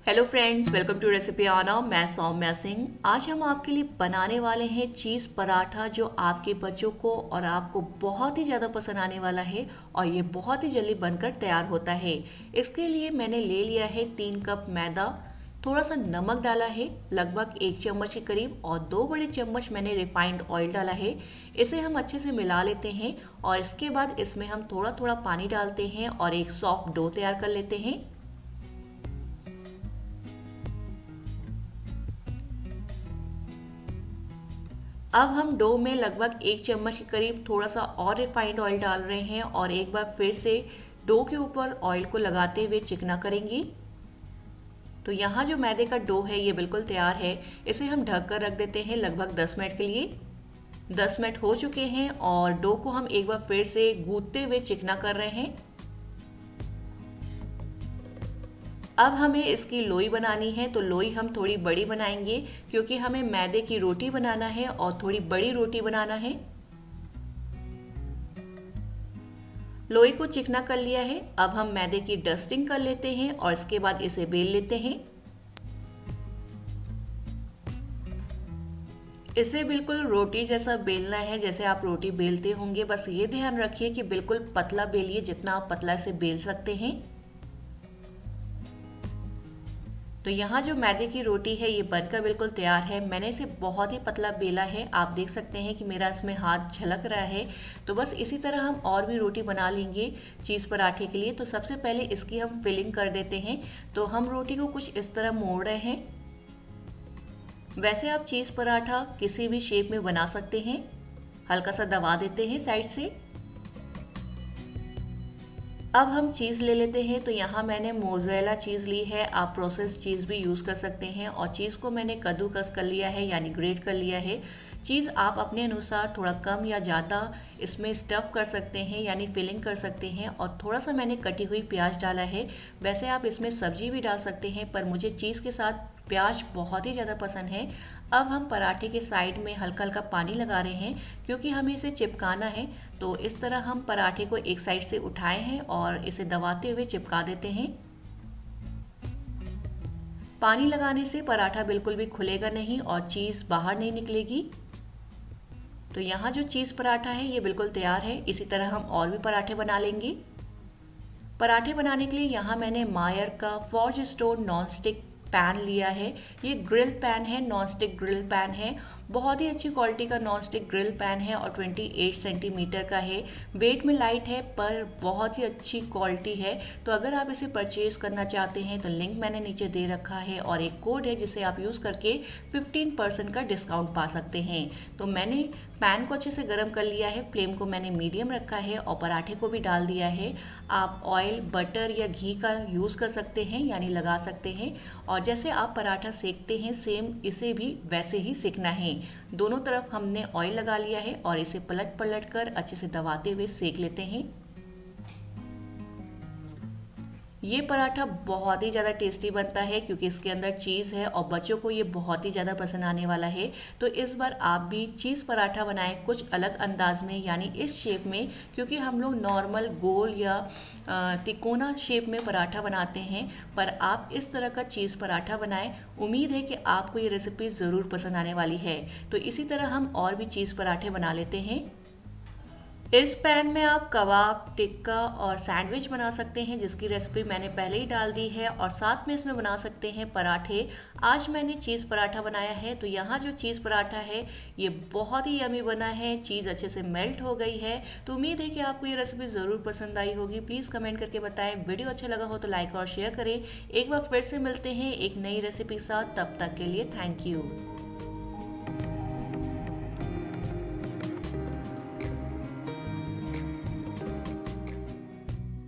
Hello friends, welcome to recipe आना। मैं सौम्या सिंह। आज हम आपके लिए बनाने वाले हैं चीज़ पराठा, जो आपके बच्चों को और आपको बहुत ही ज़्यादा पसंद आने वाला है और ये बहुत ही जल्दी बनकर तैयार होता है। इसके लिए मैंने ले लिया है 3 कप मैदा, थोड़ा सा नमक डाला है लगभग 1 चम्मच के करीब, और 2 बड़े चम्मच मैंने रिफाइंड ऑयल डाला है। इसे हम अच्छे से मिला लेते हैं और इसके बाद इसमें हम थोड़ा थोड़ा पानी डालते हैं और एक सॉफ्ट डो तैयार कर लेते हैं। अब हम डो में लगभग 1 चम्मच के करीब थोड़ा सा और रिफाइंड ऑयल डाल रहे हैं और एक बार फिर से डो के ऊपर ऑयल को लगाते हुए चिकना करेंगे। तो यहाँ जो मैदे का डो है ये बिल्कुल तैयार है। इसे हम ढक कर रख देते हैं लगभग 10 मिनट के लिए। 10 मिनट हो चुके हैं और डो को हम एक बार फिर से गूंथते हुए चिकना कर रहे हैं। अब हमें इसकी लोई बनानी है, तो लोई हम थोड़ी बड़ी बनाएंगे क्योंकि हमें मैदे की रोटी बनाना है और थोड़ी बड़ी रोटी बनाना है। लोई को चिकना कर लिया है। अब हम मैदे की डस्टिंग कर लेते हैं और इसके बाद इसे बेल लेते हैं। इसे बिल्कुल रोटी जैसा बेलना है, जैसे आप रोटी बेलते होंगे। बस ये ध्यान रखिए कि बिल्कुल पतला बेलिए, जितना आप पतला से बेल सकते हैं। तो यहाँ जो मैदे की रोटी है ये बनकर बिल्कुल तैयार है। मैंने इसे बहुत ही पतला बेला है, आप देख सकते हैं कि मेरा इसमें हाथ झलक रहा है। तो बस इसी तरह हम और भी रोटी बना लेंगे चीज़ पराठे के लिए। तो सबसे पहले इसकी हम फिलिंग कर देते हैं। तो हम रोटी को कुछ इस तरह मोड़ रहे हैं। वैसे आप चीज़ पराठा किसी भी शेप में बना सकते हैं। हल्का सा दबा देते हैं साइड से। अब हम चीज़ ले लेते हैं। तो यहाँ मैंने मोज़रेला चीज़ ली है, आप प्रोसेस्ड चीज़ भी यूज़ कर सकते हैं। और चीज़ को मैंने कद्दूकस कर लिया है, यानी ग्रेट कर लिया है। चीज़ आप अपने अनुसार थोड़ा कम या ज़्यादा इसमें स्टफ़ कर सकते हैं, यानी फिलिंग कर सकते हैं। और थोड़ा सा मैंने कटी हुई प्याज डाला है। वैसे आप इसमें सब्जी भी डाल सकते हैं, पर मुझे चीज़ के साथ प्याज बहुत ही ज़्यादा पसंद है। अब हम पराठे के साइड में हल्का हल्का पानी लगा रहे हैं क्योंकि हमें इसे चिपकाना है। तो इस तरह हम पराठे को एक साइड से उठाए हैं और इसे दबाते हुए चिपका देते हैं। पानी लगाने से पराठा बिल्कुल भी खुलेगा नहीं और चीज़ बाहर नहीं निकलेगी। तो यहाँ जो चीज़ पराठा है ये बिल्कुल तैयार है। इसी तरह हम और भी पराठे बना लेंगे। पराठे बनाने के लिए यहाँ मैंने मायर का forge stone non stick pan लिया है। ये ग्रिल पैन है, नॉन स्टिक ग्रिल पैन है। बहुत ही अच्छी क्वालिटी का नॉन स्टिक ग्रिल पैन है और 28 सेंटीमीटर का है। वेट में लाइट है पर बहुत ही अच्छी क्वालिटी है। तो अगर आप इसे परचेज़ करना चाहते हैं तो लिंक मैंने नीचे दे रखा है और एक कोड है जिसे आप यूज़ करके 15% का डिस्काउंट पा सकते हैं। तो मैंने पैन को अच्छे से गर्म कर लिया है। फ्लेम को मैंने मीडियम रखा है और पराठे को भी डाल दिया है। आप ऑयल, बटर या घी का यूज़ कर सकते हैं, यानी लगा सकते हैं। और जैसे आप पराठा सेकते हैं सेम इसे भी वैसे ही सेकना है। दोनों तरफ हमने ऑयल लगा लिया है और इसे पलट पलट कर अच्छे से दबाते हुए सेक लेते हैं। ये पराठा बहुत ही ज़्यादा टेस्टी बनता है क्योंकि इसके अंदर चीज़ है और बच्चों को ये बहुत ही ज़्यादा पसंद आने वाला है। तो इस बार आप भी चीज़ पराठा बनाएं कुछ अलग अंदाज में, यानी इस शेप में, क्योंकि हम लोग नॉर्मल गोल या तिकोना शेप में पराठा बनाते हैं, पर आप इस तरह का चीज़ पराठा बनाएं। उम्मीद है कि आपको ये रेसिपी ज़रूर पसंद आने वाली है। तो इसी तरह हम और भी चीज़ पराठे बना लेते हैं। इस पैन में आप कबाब, टिक्का और सैंडविच बना सकते हैं, जिसकी रेसिपी मैंने पहले ही डाल दी है। और साथ में इसमें बना सकते हैं पराठे। आज मैंने चीज़ पराठा बनाया है। तो यहाँ जो चीज़ पराठा है ये बहुत ही यमी बना है। चीज़ अच्छे से मेल्ट हो गई है। तो उम्मीद है कि आपको ये रेसिपी ज़रूर पसंद आई होगी। प्लीज़ कमेंट करके बताएं। वीडियो अच्छा लगा हो तो लाइक और शेयर करें। एक बार फिर से मिलते हैं एक नई रेसिपी के साथ। तब तक के लिए थैंक यू।